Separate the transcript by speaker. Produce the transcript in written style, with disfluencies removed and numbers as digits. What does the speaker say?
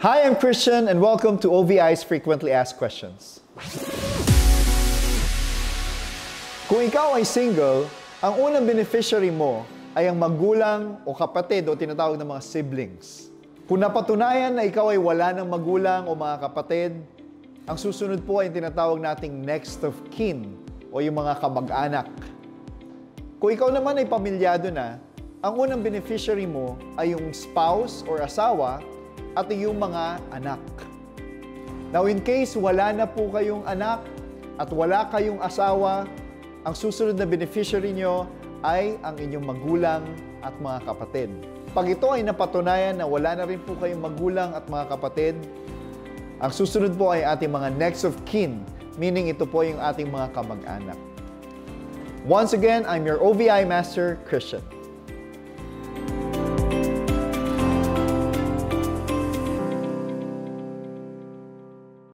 Speaker 1: Hi, I'm Christian and welcome to OVI's Frequently Asked Questions. Kung ikaw ay single, ang unang beneficiary mo ay ang magulang o kapatid o tinatawag na mga siblings. Kung napatunayan na ikaw ay wala ng magulang o mga kapatid, ang susunod po ay tinatawag nating next of kin o yung mga kamag-anak. Kung ikaw naman ay pamilyado na, ang unang beneficiary mo ay yung spouse or asawa at yung mga anak. Now, in case wala na po kayong anak at wala kayong asawa, ang susunod na beneficiary nyo ay ang inyong magulang at mga kapatid. Pag ito ay napatunayan na wala na rin po kayong magulang at mga kapatid, ang susunod po ay ating mga next of kin, meaning ito po yung ating mga kamag-anak. Once again, I'm your OVI Master, Christian.